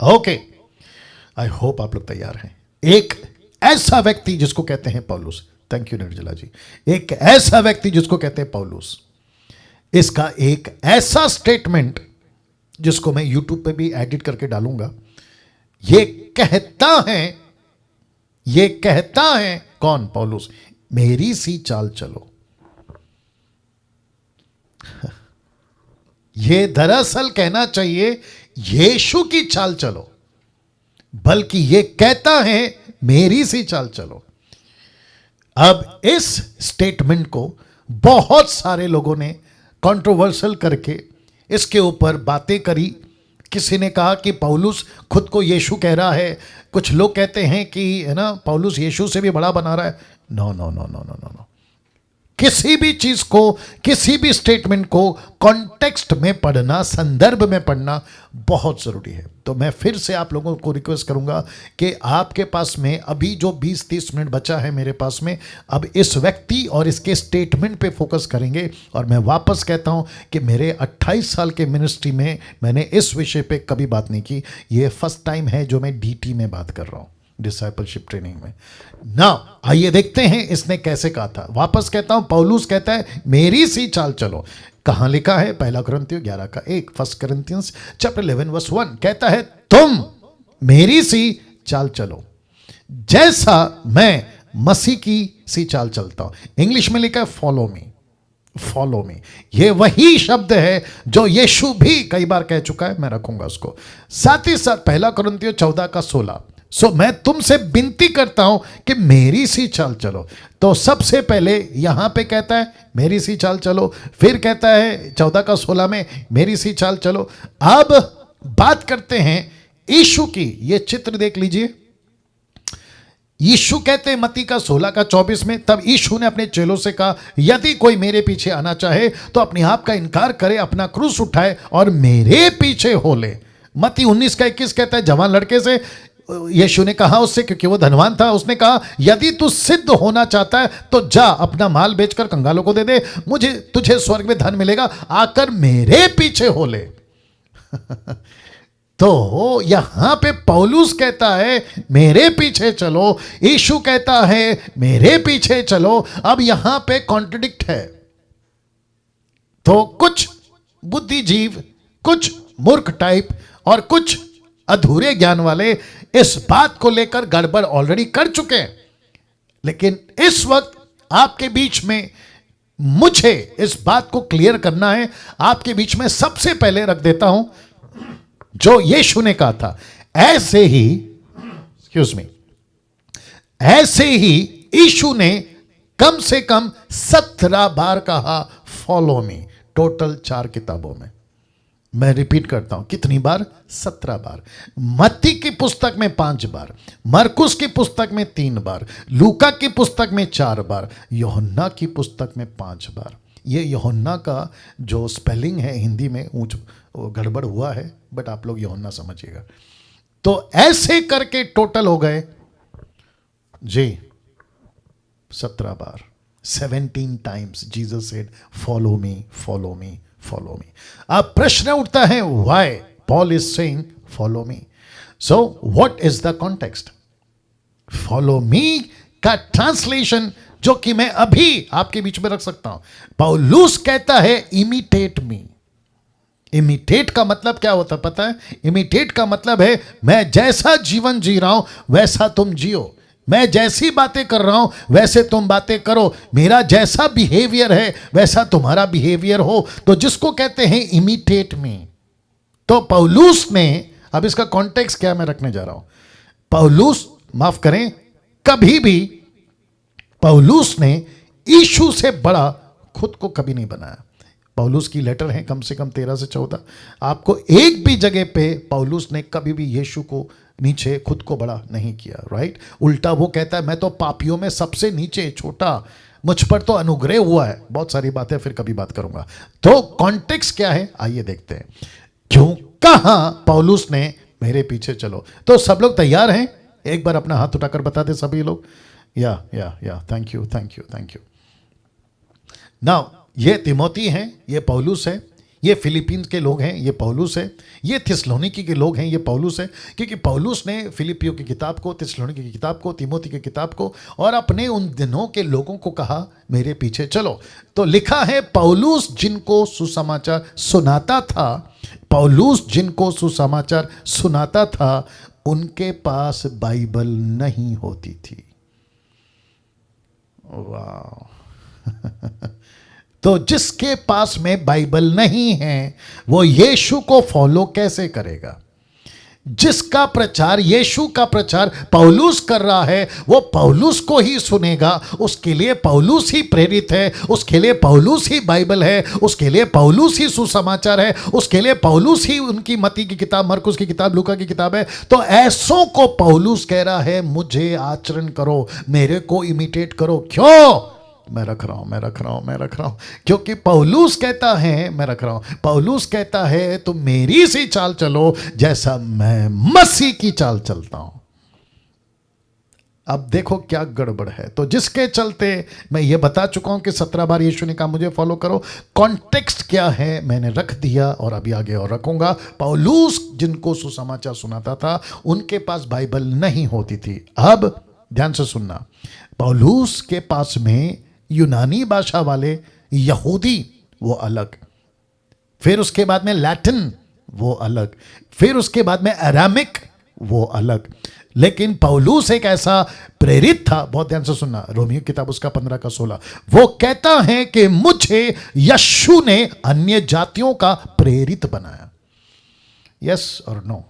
Okay, I hope आप लोग तैयार हैं। एक ऐसा व्यक्ति जिसको कहते हैं पौलुस, थैंक यू निर्जला जी, एक ऐसा व्यक्ति जिसको कहते हैं पौलुस, इसका एक ऐसा स्टेटमेंट जिसको मैं यूट्यूब पे भी एडिट करके डालूंगा। ये कहता है कौन? पौलुस, मेरी सी चाल चलो। ये दरअसल कहना चाहिए यीशु की चाल चलो, बल्कि ये कहता है मेरी सी चाल चलो। अब इस स्टेटमेंट को बहुत सारे लोगों ने कंट्रोवर्शियल करके इसके ऊपर बातें करी। किसी ने कहा कि पौलुस खुद को यीशु कह रहा है, कुछ लोग कहते हैं कि है ना पौलुस यीशु से भी बड़ा बना रहा है। No no no no no no no, किसी भी चीज को, किसी भी स्टेटमेंट को कॉन्टेक्स्ट में पढ़ना, संदर्भ में पढ़ना बहुत जरूरी है। तो मैं फिर से आप लोगों को रिक्वेस्ट करूंगा कि आपके पास में अभी जो 20-30 मिनट बचा है मेरे पास में, अब इस व्यक्ति और इसके स्टेटमेंट पे फोकस करेंगे। और मैं वापस कहता हूं कि मेरे 28 साल के मिनिस्ट्री में मैंने इस विषय पे कभी बात नहीं की। ये फर्स्ट टाइम है जो मैं डीटी में बात कर रहा हूं, डिसाइपलशिप ट्रेनिंग में। ना आइए देखते हैं इसने कैसे कहा था। वापस कहता हूं, पौलुस कहता है मेरी सी चाल चलो। कहां लिखा है? 1 कुरिन्थियों 11:1, 1 Corinthians chapter 11 verse 1 कहता है तुम मेरी सी चाल चलो जैसा मैं मसीह की सी चाल चलता हूं। इंग्लिश में लिखा है फॉलो मी, फॉलो मी। ये वही शब्द है जो यीशु भी कई बार कह चुका है, मैं रखूंगा उसको। साथ ही साथ 1 कुरिन्थियों 14:16, सो मैं तुमसे विनती करता हूं कि मेरी सी चाल चलो। तो सबसे पहले यहां पे कहता है मेरी सी चाल चलो, फिर कहता है 14:16 में मेरी सी चाल चलो। अब बात करते हैं यीशु की। ये चित्र देख लीजिए। यीशु कहते हैं मत्ती 16:24 में, तब यीशु ने अपने चेलों से कहा यदि कोई मेरे पीछे आना चाहे तो अपने आप का इनकार करे, अपना क्रूस उठाए और मेरे पीछे हो ले। मत्ती 19:21 कहता है जवान लड़के से यीशु ने कहा उससे, क्योंकि वो धनवान था, उसने कहा यदि तू सिद्ध होना चाहता है तो जा अपना माल बेचकर कंगालों को दे दे, मुझे तुझे स्वर्ग में धन मिलेगा, आकर मेरे पीछे हो ले। तो यहां पे पौलुस कहता है मेरे पीछे चलो, यीशु कहता है मेरे पीछे चलो। अब यहां पे कॉन्ट्रडिक्ट है। तो कुछ बुद्धिजीव, कुछ मूर्ख टाइप और कुछ अधूरे ज्ञान वाले इस बात को लेकर गड़बड़ ऑलरेडी कर चुके हैं। लेकिन इस वक्त आपके बीच में मुझे इस बात को क्लियर करना है। आपके बीच में सबसे पहले रख देता हूं जो यीशु ने कहा था। ऐसे ही एक्सक्यूज मी, ऐसे ही यीशु ने कम से कम 17 बार कहा फॉलो मी, टोटल 4 किताबों में। मैं रिपीट करता हूं, कितनी बार? 17 बार। मत्ती की पुस्तक में 5 बार, मरकुस की पुस्तक में 3 बार, लूका की पुस्तक में 4 बार, यूहन्ना की पुस्तक में 5 बार। ये यूहन्ना का जो स्पेलिंग है हिंदी में गड़बड़ हुआ है, बट आप लोग यूहन्ना समझिएगा। तो ऐसे करके टोटल हो गए जी 17 बार। 17 times Jesus said follow me, follow me, follow me. अब प्रश्न उठता है why Paul is saying follow me. So what is the context? Follow me का ट्रांसलेशन जो कि मैं अभी आपके बीच में रख सकता हूं, पौलुस कहता है इमिटेट मी। इमिटेट का मतलब क्या होता है पता है? इमिटेट का मतलब है मैं जैसा जीवन जी रहा हूं वैसा तुम जियो, मैं जैसी बातें कर रहा हूं वैसे तुम बातें करो, मेरा जैसा बिहेवियर है वैसा तुम्हारा बिहेवियर हो। तो जिसको कहते हैं इमिटेट मी। तो पौलुस ने, अब इसका कॉन्टेक्स्ट क्या मैं रखने जा रहा हूं, पौलुस, माफ करें, कभी भी पौलुस ने यीशु से बड़ा खुद को कभी नहीं बनाया। पौलुस की लेटर है कम से कम 13 से 14। आपको एक भी जगह पे पौलुस ने कभी भी यीशु को नीचे, खुद को बड़ा नहीं किया, राइट? उल्टा वो कहता है मैं तो पापियों में सबसे नीचे, छोटा, मुझ पर तो अनुग्रह हुआ है। बहुत सारी बातें फिर कभी बात करूंगा। तो कॉन्टेक्स्ट क्या है आइए देखते हैं। क्यों कहा पौलुस ने मेरे पीछे चलो? तो सब लोग तैयार हैं? एक बार अपना हाथ उठाकर बता दे सभी लोग। या thank you, thank you, thank you. Now ये तिमोथी है, ये पौलुस है, ये फिलीपींस के लोग हैं, ये पौलुस है। ये थिस्सलुनीकी के लोग हैं, ये पौलुस है। क्योंकि पौलुस ने फिलिपियों की किताब को, थिस्सलुनीकी की किताब को, तीमोथी की किताब को और अपने उन दिनों के लोगों को कहा मेरे पीछे चलो। तो लिखा है पौलुस जिनको सुसमाचार सुनाता था, पौलुस जिनको सुसमाचार सुनाता था, उनके पास बाइबल नहीं होती थी। वाह तो जिसके पास में बाइबल नहीं है वो यीशु को फॉलो कैसे करेगा? जिसका प्रचार, यीशु का प्रचार पौलुस कर रहा है, वो पौलुस को ही सुनेगा। उसके लिए पौलुस ही प्रेरित है, उसके लिए पौलुस ही बाइबल है, उसके लिए पौलुस ही सुसमाचार है, उसके लिए पौलुस ही उनकी मत्ती की किताब, मरकुस की किताब, लूका की किताब है। तो ऐसों को पौलुस कह रहा है मुझे आचरण करो, मेरे को इमिटेट करो। क्यों? मैं रख रहा हूं, क्योंकि पौलुस कहता है, मैं रख रहा हूं, पौलुस कहता है तुम मेरी सी चाल चलो जैसा मैं मसीह की चाल चलता हूं। अब देखो क्या गड़बड़ है। तो जिसके चलते मैं ये बता चुका हूं कि 17 बार यीशु ने कहा मुझे फॉलो करो। कॉन्टेक्स्ट क्या है मैंने रख दिया और अभी आगे और रखूंगा। पौलुस जिनको सुसमाचार सुनाता था उनके पास बाइबल नहीं होती थी। अब ध्यान से सुनना, पौलुस के पास में यूनानी भाषा वाले यहूदी वो अलग, फिर उसके बाद में लैटिन वो अलग, फिर उसके बाद में अरामिक वो अलग। लेकिन पौलुस एक ऐसा प्रेरित था, बहुत ध्यान से सुनना, रोमियो किताब उसका 15 का 16, वो कहता है कि मुझे यीशु ने अन्य जातियों का प्रेरित बनाया। यस और नो?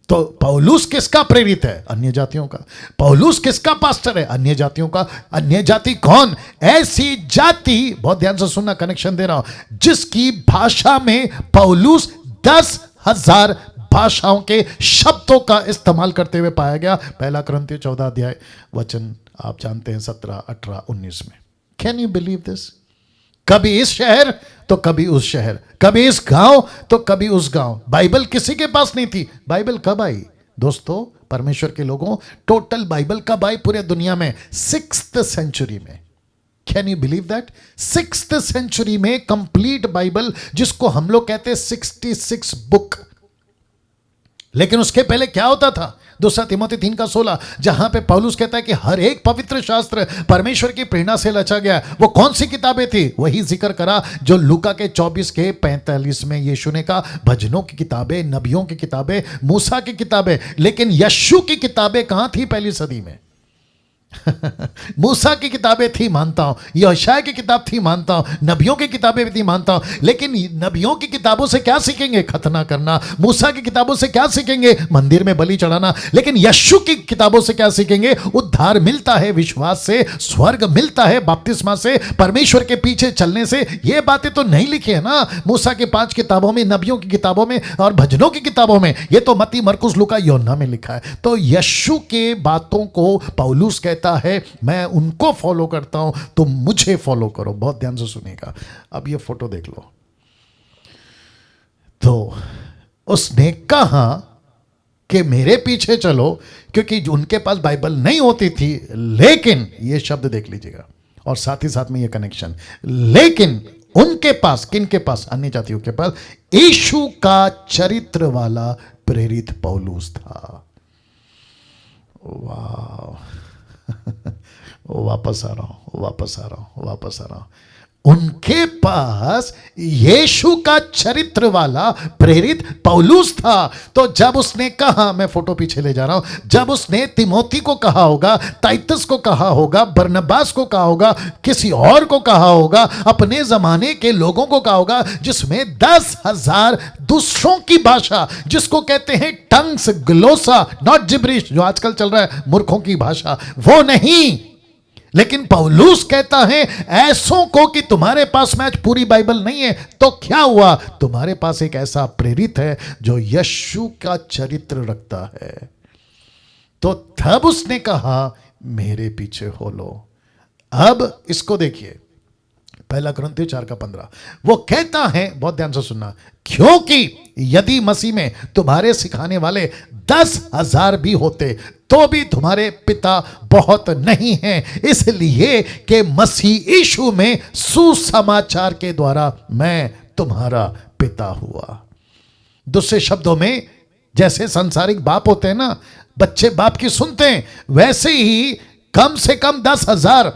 तो पौलुस किसका प्रेरित है? अन्य जातियों का। पौलुस किसका पास्टर है? अन्य जातियों का। अन्य जाति कौन? ऐसी जाति, बहुत ध्यान से सुनना, कनेक्शन दे रहा हूं, जिसकी भाषा में पौलुस 10,000 भाषाओं के शब्दों का इस्तेमाल करते हुए पाया गया। पहला कुरिन्थियों 14 अध्याय वचन आप जानते हैं 17, 18, 19 में। Can you believe this? कभी इस शहर तो कभी उस शहर, कभी इस गांव तो कभी उस गांव। बाइबल किसी के पास नहीं थी। बाइबल कब आई दोस्तों? परमेश्वर के लोगों, टोटल बाइबल कब आई पूरे दुनिया में? 6th सेंचुरी में। Can you believe that? 6th century में कंप्लीट बाइबल, जिसको हम लोग कहते हैं 66 बुक। लेकिन उसके पहले क्या होता था? 2 तीमोथी 3 का 16, जहां पे पौलुस कहता है कि हर एक पवित्र शास्त्र परमेश्वर की प्रेरणा से रचा गया। वो कौन सी किताबें थी? वही जिक्र करा जो लूका के 24 के 45 में यीशु ने कहा, भजनों की किताबें, नबियों की किताबें, मूसा की किताबें। लेकिन यीशु की किताबें कहां थी पहली सदी में? मूसा की किताबें थी मानता हूं, यशायाह की किताब थी मानता हूं, नबियों की किताबें भी थी मानता हूं। लेकिन नबियों की किताबों से क्या सीखेंगे? खतना करना। मूसा की किताबों से क्या सीखेंगे? मंदिर में बलि चढ़ाना। लेकिन यीशु की किताबों से क्या सीखेंगे? उद्धार मिलता है विश्वास से, स्वर्ग मिलता है बपतिस्मा से, परमेश्वर के पीछे चलने से। ये बातें तो नहीं लिखी है ना मूसा के 5 किताबों में, नबियों की किताबों में और भजनों की किताबों में। ये तो मत्ती, मरकुस, लूका, यूहन्ना में लिखा है। तो यीशु के बातों को पौलुस कहता है मैं उनको फॉलो करता हूं, तुम मुझे फॉलो करो। बहुत ध्यान से सुनिएगा। अब ये फोटो देख लो। तो उसने कहा कि मेरे पीछे चलो, क्योंकि उनके पास बाइबल नहीं होती थी। लेकिन ये शब्द देख लीजिएगा और साथ ही साथ में ये कनेक्शन, लेकिन उनके पास, किनके पास? अन्य जातियों के पास यीशु का चरित्र वाला प्रेरित पौलुस था। वाह वापस आ रहा हूं। उनके पास यीशु का चरित्र वाला प्रेरित पौलुस था। तो जब उसने कहा, मैं फोटो पीछे ले जा रहा हूं, जब उसने तिमोथी को कहा होगा, टाइटस को कहा होगा, बरनबास को कहा होगा, किसी और को कहा होगा, अपने जमाने के लोगों को कहा होगा, जिसमें 10,000 दूसरों की भाषा, जिसको कहते हैं टंग्स, ग्लोसा, नॉट जिब्रिश जो आजकल चल रहा है, मूर्खों की भाषा, वो नहीं। लेकिन पौलुस कहता है ऐसों को कि तुम्हारे पास में आज पूरी बाइबल नहीं है, तो क्या हुआ? तुम्हारे पास एक ऐसा प्रेरित है जो यीशु का चरित्र रखता है। तो तब उसने कहा मेरे पीछे हो लो। अब इसको देखिए, पहला कुरिन्थियों 4 का 15, वो कहता है, बहुत ध्यान से सुनना, क्योंकि यदि मसीह में तुम्हारे सिखाने वाले 10,000 भी होते तो भी तुम्हारे पिता बहुत नहीं हैं, इसलिए कि मसीह यीशु में सुसमाचार के द्वारा मैं तुम्हारा पिता हुआ। दूसरे शब्दों में, जैसे सांसारिक बाप होते हैं ना, बच्चे बाप की सुनते हैं, वैसे ही कम से कम 10,000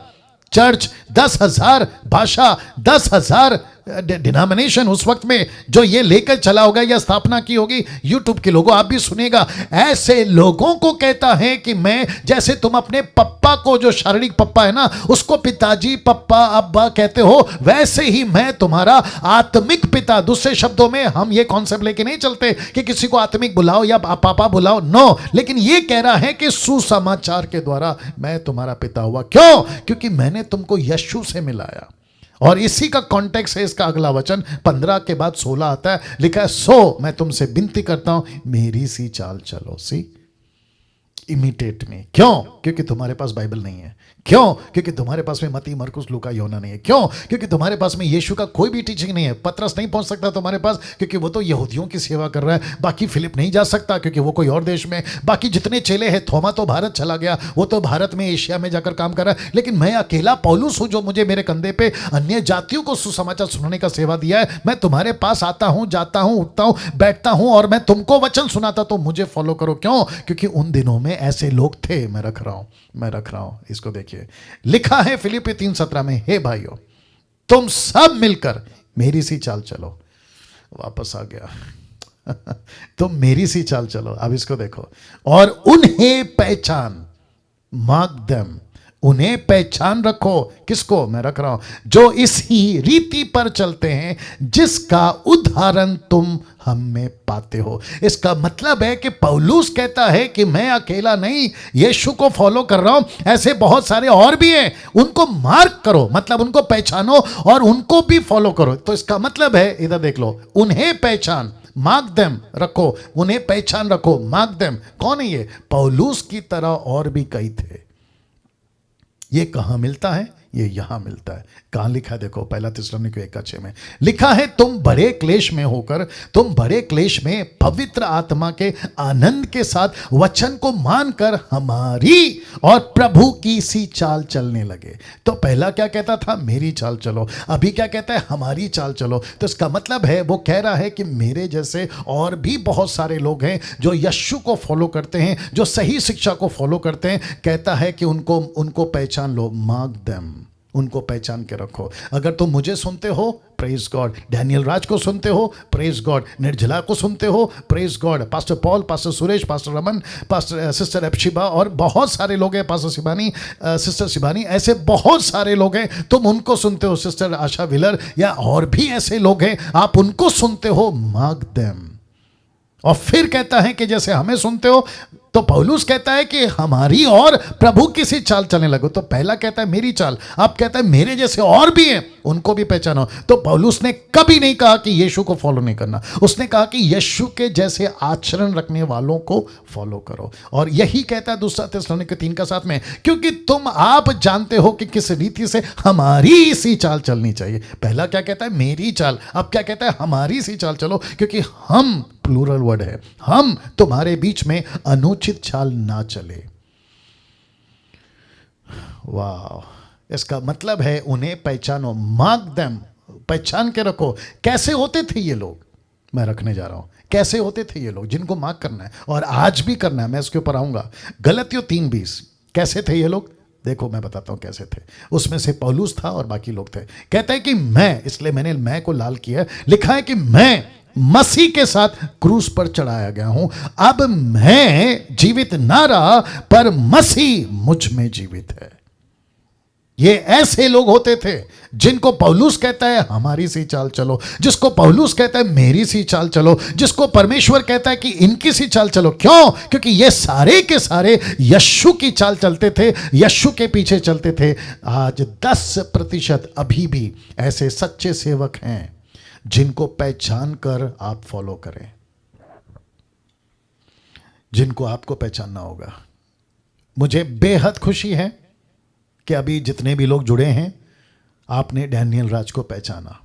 चर्च, 10,000 भाषा, 10,000 डिनोमिनेशन उस वक्त में जो ये लेकर चला होगा या स्थापना की होगी, यूट्यूब के लोगों आप भी सुनेगा, ऐसे लोगों को कहता है कि मैं, जैसे तुम अपने पप्पा को, जो शारीरिक पप्पा है ना, उसको पिताजी, पप्पा, अब्बा कहते हो, वैसे ही मैं तुम्हारा आत्मिक पिता। दूसरे शब्दों में हम ये कॉन्सेप्ट लेके नहीं चलते कि किसी को आत्मिक बुलाओ या पापा बुलाओ, नो, लेकिन ये कह रहा है कि सुसमाचार के द्वारा मैं तुम्हारा पिता हुआ। क्यों? क्योंकि मैंने तुमको यीशु से मिलाया। और इसी का कॉन्टेक्स्ट है इसका अगला वचन, 15 के बाद 16 आता है, लिखा है, सो मैं तुमसे विनती करता हूं मेरी सी चाल चलो, सी इमिटेट में। क्यों? क्योंकि तुम्हारे पास बाइबल नहीं है। क्यों? क्योंकि तुम्हारे पास में मती, मरकुस, लूका, योना नहीं है। क्यों? क्योंकि तुम्हारे पास में यीशु का कोई भी टीचिंग नहीं है। पतरस नहीं पहुंच सकता तुम्हारे पास क्योंकि वो तो यहूदियों की सेवा कर रहा है। बाकी फिलिप नहीं जा सकता क्योंकि वो कोई और देश में। बाकी जितने चेले हैं, थोमा तो भारत चला गया, वो तो भारत में, एशिया में जाकर काम कर रहा है। लेकिन मैं अकेला पौलुस हूं जो मुझे मेरे कंधे पे अन्य जातियों को सुसमाचार सुनाने का सेवा दिया है। मैं तुम्हारे पास आता हूं, जाता हूं, उठता हूं, बैठता हूं और मैं तुमको वचन सुनाता, तो मुझे फॉलो करो। क्यों? क्योंकि उन दिनों में ऐसे लोग थे। मैं रख रहा हूं। इसको देखिए, लिखा है फिलिप्पी 3:17 में, हे भाइयों तुम सब मिलकर मेरी सी चाल चलो। वापस आ गया तुम मेरी सी चाल चलो। अब इसको देखो, और उन्हें पहचान, मार्क देम, उन्हें पहचान रखो। किसको? मैं रख रहा हूं, जो इसी रीति पर चलते हैं जिसका उदाहरण तुम हम में पाते हो। इसका मतलब है कि पौलुस कहता है कि मैं अकेला नहीं यीशु को फॉलो कर रहा हूं, ऐसे बहुत सारे और भी हैं, उनको मार्क करो, मतलब उनको पहचानो और उनको भी फॉलो करो। तो इसका मतलब है, इधर देख लो, उन्हें पहचान, मार्क देम, रखो, उन्हें पहचान रखो, मार्क देम। कौन है ये? पौलुस की तरह और भी कई थे। ये कहां मिलता है? ये यहां मिलता है। कहां लिखा है? देखो, पहला थिस्सलुनीके 1:6 में लिखा है, तुम बड़े क्लेश में होकर, तुम बड़े क्लेश में पवित्र आत्मा के आनंद के साथ वचन को मानकर हमारी और प्रभु की सी चाल चलने लगे। तो पहला क्या कहता था? मेरी चाल चलो। अभी क्या कहता है? हमारी चाल चलो। तो इसका मतलब है, वो कह रहा है कि मेरे जैसे और भी बहुत सारे लोग हैं जो यीशु को फॉलो करते हैं, जो सही शिक्षा को फॉलो करते हैं। कहता है कि उनको पहचान लो, मार्क देम, उनको पहचान के रखो। अगर तुम मुझे सुनते हो, प्रेज गॉड, डैनियल राज को सुनते हो, प्रेज गॉड, निर्जला को सुनते हो, praise God, pastor Paul, pastor Suresh, pastor Raman, pastor sister Hephzibah और बहुत सारे लोग हैं, पास्टर शिबानी, सिस्टर शिबानी, ऐसे बहुत सारे लोग हैं, तुम उनको सुनते हो, सिस्टर आशा विलर, या और भी ऐसे लोग हैं, आप उनको सुनते हो, मार्क देम। और फिर कहता है कि जैसे हमें सुनते हो, तो पौलुस कहता है कि हमारी और प्रभु की सी चाल चलने लगो। तो पहला कहता है मेरी चाल, अब कहता है मेरे जैसे और भी हैं, उनको भी पहचानो। तो पौलुस ने कभी नहीं कहा कि यीशु को फॉलो नहीं करना, उसने कहा कि यीशु के जैसे आचरण रखने वालों को फॉलो करो। और यही कहता है दूसरा थिस्सलुनीके 3:7 में, क्योंकि तुम आप जानते हो कि किस रीति से हमारी सी चाल चलनी चाहिए। पहला क्या कहता है? मेरी चाल। अब क्या कहता है? हमारी सी चाल चलो, क्योंकि हम, प्लूरल वर्ड है, हम तुम्हारे बीच में अनुचित चाल ना चले। वाह! इसका मतलब है उन्हें पहचानो, मार्क देम, पहचान के रखो। कैसे होते थे ये लोग? मैं रखने जा रहा हूं, कैसे होते थे ये लोग जिनको मार्क करना है और आज भी करना है। मैं इसके ऊपर आऊंगा। गलतियों 3:20, कैसे थे ये लोग? देखो मैं बताता हूं कैसे थे। उसमें से पौलुस था और बाकी लोग थे। कहता है कि मैं, इसलिए मैंने मैं को लाल किया, लिखा है कि मैं मसीह के साथ क्रूस पर चढ़ाया गया हूं। अब मैं जीवित ना रहा, पर मसीह मुझ में जीवित है। ये ऐसे लोग होते थे जिनको पौलुस कहता है हमारी सी चाल चलो, जिसको पौलुस कहता है मेरी सी चाल चलो, जिसको परमेश्वर कहता है कि इनकी सी चाल चलो। क्यों? क्योंकि ये सारे के सारे यीशु की चाल चलते थे, यीशु के पीछे चलते थे। आज 10% अभी भी ऐसे सच्चे सेवक हैं जिनको पहचान कर आप फॉलो करें, जिनको आपको पहचानना होगा। मुझे बेहद खुशी है कि अभी जितने भी लोग जुड़े हैं, आपने डैनियल राज को पहचाना।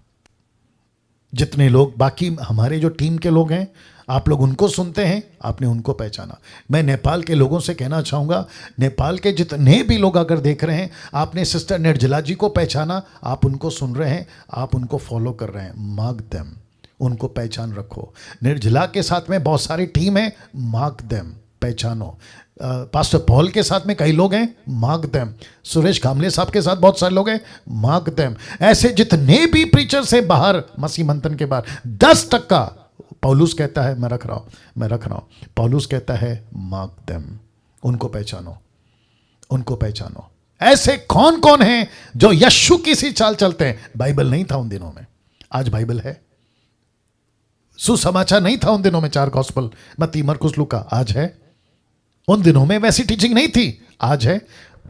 जितने लोग बाकी हमारे जो टीम के लोग हैं, आप लोग उनको सुनते हैं, आपने उनको पहचाना। मैं नेपाल के लोगों से कहना चाहूँगा, नेपाल के जितने भी लोग अगर देख रहे हैं, आपने सिस्टर निर्जला जी को पहचाना, आप उनको सुन रहे हैं, आप उनको फॉलो कर रहे हैं, मार्क देम, उनको पहचान रखो। निर्जला के साथ में बहुत सारी टीम है, मार्क देम, पहचानो। पास्टर पॉल के साथ में कई लोग हैं, मार्क देम। सुरेश कामले साहब के साथ बहुत सारे लोग हैं, मार्क देम। ऐसे जितने भी प्रीचर्स हैं बाहर मसीह मंथन के बाहर, 10% पौलुस कहता है मैं रख रहा हूं। पौलुस कहता है मार्क देम, उनको पहचानो, उनको पहचानो। ऐसे कौन कौन हैं जो यीशु की सी चाल चलते हैं? बाइबल नहीं था उन दिनों में, आज बाइबल है। सुसमाचार नहीं था उन दिनों में, 4 गॉस्पल मत्ती मरकुस लूका, आज है। उन दिनों में वैसी टीचिंग नहीं थी, आज है।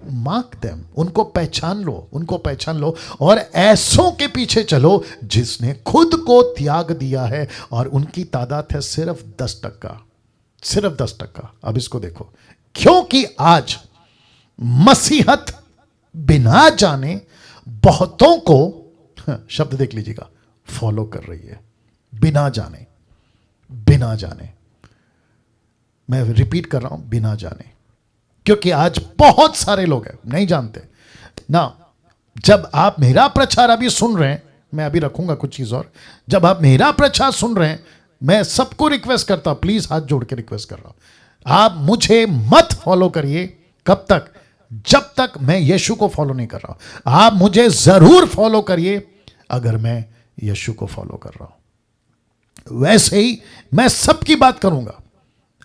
मार्क देम, उनको पहचान लो, उनको पहचान लो और ऐसों के पीछे चलो जिसने खुद को त्याग दिया है, और उनकी तादाद है सिर्फ 10%, सिर्फ 10%। अब इसको देखो, क्योंकि आज मसीहत बिना जाने बहुतों को, शब्द देख लीजिएगा, फॉलो कर रही है, बिना जाने, बिना जाने। मैं रिपीट कर रहा हूं, बिना जाने, क्योंकि आज बहुत सारे लोग हैं नहीं जानते ना। जब आप मेरा प्रचार अभी सुन रहे हैं, मैं अभी रखूंगा कुछ चीज और, जब आप मेरा प्रचार सुन रहे हैं, मैं सबको रिक्वेस्ट करता हूं, प्लीज हाथ जोड़ के रिक्वेस्ट कर रहा हूं, आप मुझे मत फॉलो करिए। कब तक? जब तक मैं यीशु को फॉलो नहीं कर रहा हूं। आप मुझे जरूर फॉलो करिए अगर मैं यीशु को फॉलो कर रहा हूं। वैसे ही मैं सबकी बात करूंगा।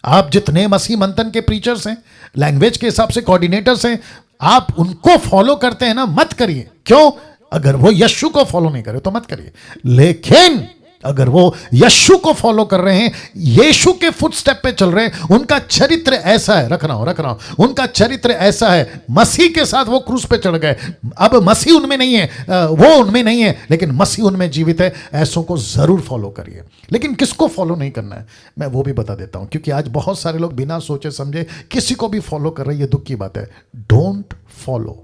आप जितने मसीह मंथन के प्रीचर्स हैं, लैंग्वेज के हिसाब से कोऑर्डिनेटर्स हैं, आप उनको फॉलो करते हैं ना, मत करिए। क्यों? अगर वो यीशु को फॉलो नहीं करे तो मत करिए। लेकिन अगर वो यीशु को फॉलो कर रहे हैं, यीशु के फुटस्टेप पे चल रहे हैं, उनका चरित्र ऐसा है, रख रहा हूं, उनका चरित्र ऐसा है, मसीह के साथ वो क्रूस पे चढ़ गए, अब मसीह उनमें नहीं है, वो उनमें नहीं है, लेकिन मसीह उनमें जीवित है, ऐसों को जरूर फॉलो करिए। लेकिन किसको फॉलो नहीं करना है मैं वो भी बता देता हूं, क्योंकि आज बहुत सारे लोग बिना सोचे समझे किसी को भी फॉलो कर रहे हैं, ये दुख की बात है। Don't follow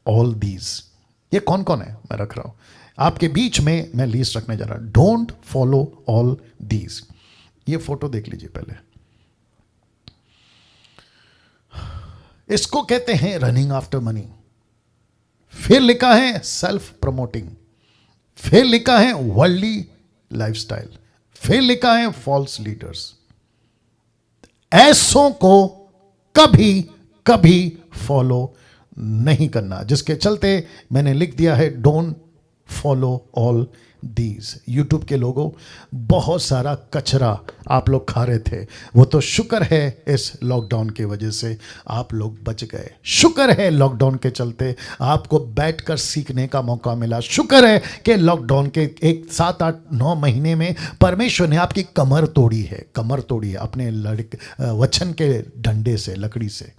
all these. ये कौन कौन है मैं रख रहा हूं आपके बीच में, मैं लिस्ट रखने जा रहा हूं। Don't follow all these. ये फोटो देख लीजिए पहले, इसको कहते हैं रनिंग आफ्टर मनी। फिर लिखा है सेल्फ प्रमोटिंग, फिर लिखा है वर्ल्डली लाइफस्टाइल, फिर लिखा है फॉल्स लीडर्स। ऐसों को कभी कभी फॉलो नहीं करना, जिसके चलते मैंने लिख दिया है don't follow all these. YouTube के लोगों, बहुत सारा कचरा आप लोग खा रहे थे, वो तो शुक्र है इस लॉकडाउन की वजह से आप लोग बच गए। शुक्र है लॉकडाउन के चलते आपको बैठकर सीखने का मौका मिला। शुक्र है कि लॉकडाउन के 7, 8, 9 महीने में परमेश्वर ने आपकी कमर तोड़ी है, कमर तोड़ी है अपने वचन के डंडे से, लकड़ी से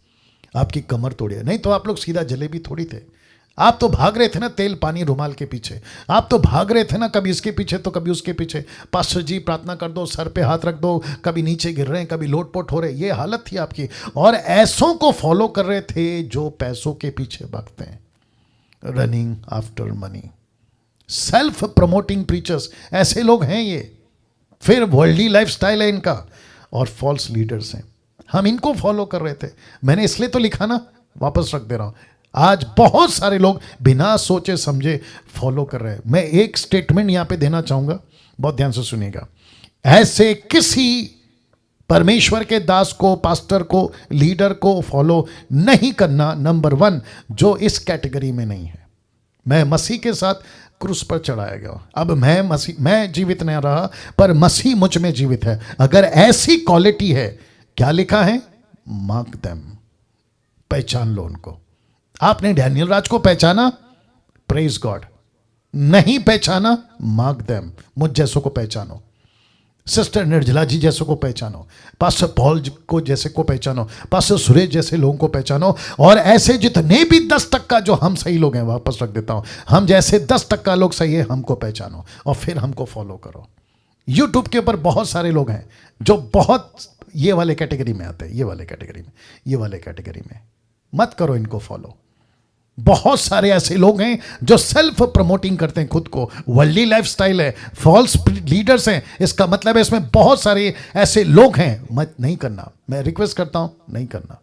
आपकी कमर तोड़ी है। नहीं तो आप लोग सीधा जलेबी थोड़ी थे। आप तो भाग रहे थे ना तेल पानी रुमाल के पीछे, आप तो भाग रहे थे ना कभी इसके पीछे तो कभी उसके पीछे। पास्टर जी प्रार्थना कर दो, सर पे हाथ रख दो, कभी नीचे गिर रहे हैं, कभी लोटपोट हो रहे, ये हालत थी आपकी। और ऐसों को फॉलो कर रहे थे जो पैसों के पीछे भागते हैं, running after money, self promoting preachers, ऐसे लोग हैं ये। फिर वर्ल्डली लाइफस्टाइल है इनका, और फॉल्स लीडर्स हैं। हम इनको फॉलो कर रहे थे, मैंने इसलिए तो लिखा ना, वापस रख दे रहा हूं। आज बहुत सारे लोग बिना सोचे समझे फॉलो कर रहे हैं। मैं एक स्टेटमेंट यहां पे देना चाहूंगा, बहुत ध्यान से सुनिएगा। ऐसे किसी परमेश्वर के दास को, पास्टर को, लीडर को फॉलो नहीं करना। नंबर 1, जो इस कैटेगरी में नहीं है। मैं मसीह के साथ क्रूस पर चढ़ाया गया, अब मैं जीवित नहीं रहा, पर मसीह मुझ में जीवित है। अगर ऐसी क्वालिटी है, क्या लिखा है? मार्क देम, पहचान लो उनको। आपने डैनियल राज को पहचाना, प्रेज गॉड। नहीं पहचाना, मार्क देम, मुझ जैसों को पहचानो। सिस्टर निर्जला जी जैसों को पहचानो, पास्टर पॉल को जैसे को पहचानो, पास्टर सुरेश जैसे लोगों को पहचानो। और ऐसे जितने भी 10% जो हम सही लोग हैं, वापस रख देता हूं, हम जैसे 10% लोग सही है, हमको पहचानो और फिर हमको फॉलो करो। यूट्यूब के ऊपर बहुत सारे लोग हैं जो बहुत ये वाले कैटेगरी में आते हैं, ये वाले कैटेगरी में, ये वाले कैटेगरी में। मत करो इनको फॉलो, बहुत सारे ऐसे लोग हैं जो सेल्फ प्रमोटिंग करते हैं खुद को, वर्ल्डली लाइफस्टाइल है, फॉल्स लीडर्स हैं। इसका मतलब है इसमें बहुत सारे ऐसे लोग हैं। मत नहीं करना, मैं रिक्वेस्ट करता हूं नहीं करना।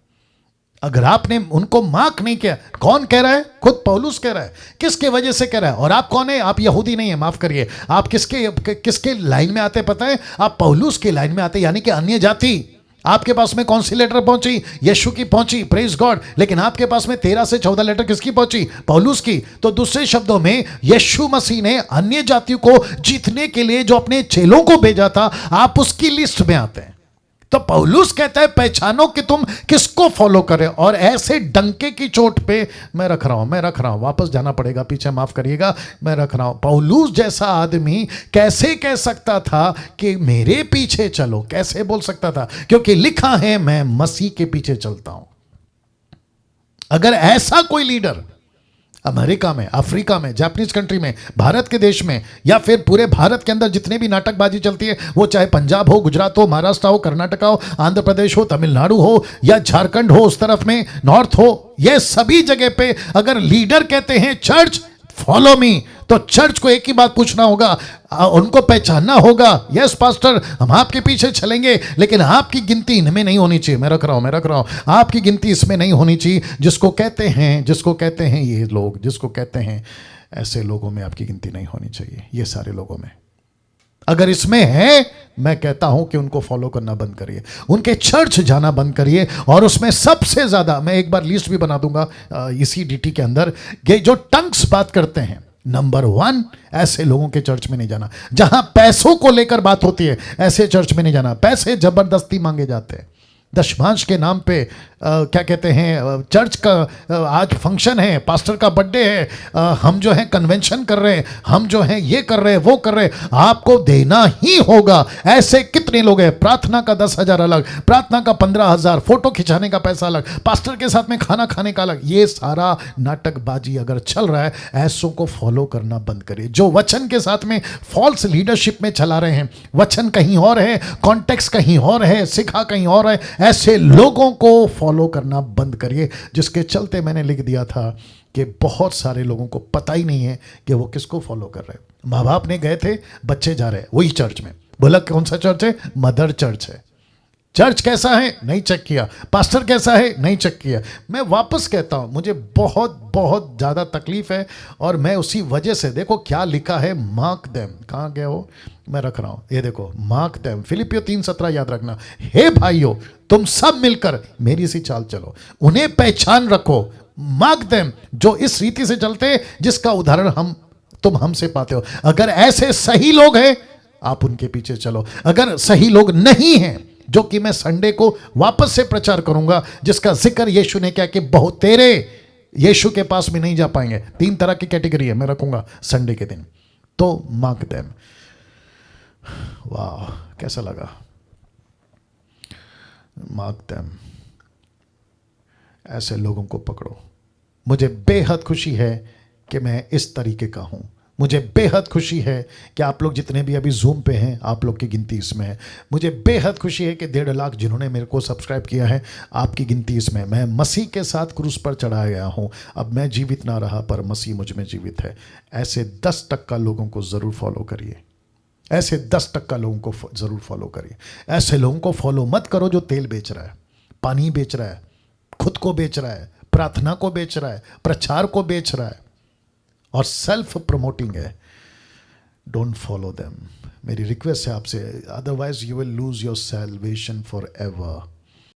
अगर आपने उनको मार्क नहीं किया, कौन कह रहा है? खुद पौलुस कह रहा है। किसके वजह से कह रहा है? और आप कौन है? आप यहूदी नहीं है, माफ करिए। आप किसके लाइन में आते पता है? आप पौलुस के लाइन में आते, यानी कि अन्य जाति। आपके पास में कौन सी लेटर पहुंची? यीशु की पहुंची, प्रेज गॉड। लेकिन आपके पास में 13 से 14 लेटर किसकी पहुंची? पौलुस की। तो दूसरे शब्दों में यीशु मसीह ने अन्य जातियों को जीतने के लिए जो अपने चेलों को भेजा था, आप उसकी लिस्ट में आते हैं। तो पौलुस कहता है पहचानो कि तुम किसको फॉलो करें। और ऐसे डंके की चोट पे मैं रख रहा हूं, वापस जाना पड़ेगा पीछे, माफ करिएगा, मैं रख रहा हूं। पौलुस जैसा आदमी कैसे कह सकता था कि मेरे पीछे चलो? कैसे बोल सकता था? क्योंकि लिखा है मैं मसीह के पीछे चलता हूं। अगर ऐसा कोई लीडर अमेरिका में, अफ्रीका में, जापानीज कंट्री में, भारत के देश में, या फिर पूरे भारत के अंदर जितने भी नाटकबाजी चलती है, वो चाहे पंजाब हो, गुजरात हो, महाराष्ट्र हो, कर्नाटक हो, आंध्र प्रदेश हो, तमिलनाडु हो, या झारखंड हो, उस तरफ में नॉर्थ हो, ये सभी जगह पे अगर लीडर कहते हैं चर्च फॉलो मी, तो चर्च को एक ही बात पूछना होगा, उनको पहचानना होगा, यस पास्टर हम आपके पीछे चलेंगे, लेकिन आपकी गिनती इनमें नहीं होनी चाहिए। मैं रख रहा हूं, आपकी गिनती इसमें नहीं होनी चाहिए। जिसको कहते हैं ये लोग, जिसको कहते हैं ऐसे लोगों में आपकी गिनती नहीं होनी चाहिए। ये सारे लोगों में अगर इसमें है, मैं कहता हूं कि उनको फॉलो करना बंद करिए, उनके चर्च जाना बंद करिए। और उसमें सबसे ज्यादा, मैं एक बार लिस्ट भी बना दूंगा इसी डीटी के अंदर, ये जो टंग्स बात करते हैं, नंबर 1 ऐसे लोगों के चर्च में नहीं जाना। जहां पैसों को लेकर बात होती है, ऐसे चर्च में नहीं जाना। पैसे जबरदस्ती मांगे जाते हैं दशमांश के नाम पे। क्या कहते हैं, चर्च का आज फंक्शन है, पास्टर का बर्थडे है, हम जो है कन्वेंशन कर रहे हैं, हम जो है ये कर रहे हैं, वो कर रहे हैं, आपको देना ही होगा। ऐसे कितने लोग हैं? प्रार्थना का 10,000 अलग, प्रार्थना का 15,000, फोटो खिंचाने का पैसा अलग, पास्टर के साथ में खाना खाने का अलग। ये सारा नाटकबाजी अगर चल रहा है, ऐसों को फॉलो करना बंद करिए। जो वचन के साथ में फॉल्स लीडरशिप में चला रहे हैं, वचन कहीं और है, कॉन्टेक्स्ट कहीं और है, सिखा कहीं और है, ऐसे लोगों को फॉलो करना बंद करिए। जिसके चलते मैंने लिख दिया था कि बहुत सारे लोगों को पता ही नहीं है कि वो किसको फॉलो कर रहे हैं। माँ बाप ने गए थे, बच्चे जा रहे हैं वही चर्च में। बोला कौन सा चर्च है? मदर चर्च है। चर्च कैसा है? नहीं चेक किया। पास्टर कैसा है? नहीं चेक किया। मैं वापस कहता हूं, मुझे बहुत बहुत ज़्यादा तकलीफ है, और मैं उसी वजह से, देखो क्या लिखा है, मार्क देम। कहाँ गया वो? मैं रख रहा हूं, ये देखो, मार्क देम, फिलिपियो 3:17 याद रखना। हे भाइयों, तुम सब मिलकर मेरी सी चाल चलो, उन्हें पहचान रखो, मार्क देम, जो इस रीति से चलते जिसका उदाहरण तुम हमसे पाते हो। अगर ऐसे सही लोग हैं, आप उनके पीछे चलो। अगर सही लोग नहीं हैं, जो कि मैं संडे को वापस से प्रचार करूंगा, जिसका जिक्र यीशु ने किया कि बहुत तेरे यीशु के पास में नहीं जा पाएंगे। 3 तरह की कैटेगरी है, मैं रखूंगा संडे के दिन। तो मार्क देम। वाह, कैसा लगा? मार्क देम, ऐसे लोगों को पकड़ो। मुझे बेहद खुशी है कि मैं इस तरीके का हूं। मुझे बेहद खुशी है कि आप लोग जितने भी अभी जूम पे हैं, आप लोग की गिनती इसमें है। मुझे बेहद खुशी है कि 1.5 लाख जिन्होंने मेरे को सब्सक्राइब किया है, आपकी गिनती इसमें। मैं मसीह के साथ क्रूस पर चढ़ाया गया हूं। अब मैं जीवित ना रहा, पर मसीह मुझ में जीवित है। ऐसे 10% लोगों को ज़रूर फॉलो करिए। ऐसे 10% लोगों को ज़रूर फॉलो करिए। ऐसे लोगों को फॉलो मत करो जो तेल बेच रहा है, पानी बेच रहा है, खुद को बेच रहा है, प्रार्थना को बेच रहा है, प्रचार को बेच रहा है और सेल्फ प्रमोटिंग है। Don't follow them. मेरी रिक्वेस्ट है आपसे, otherwise you will lose your salvation for ever.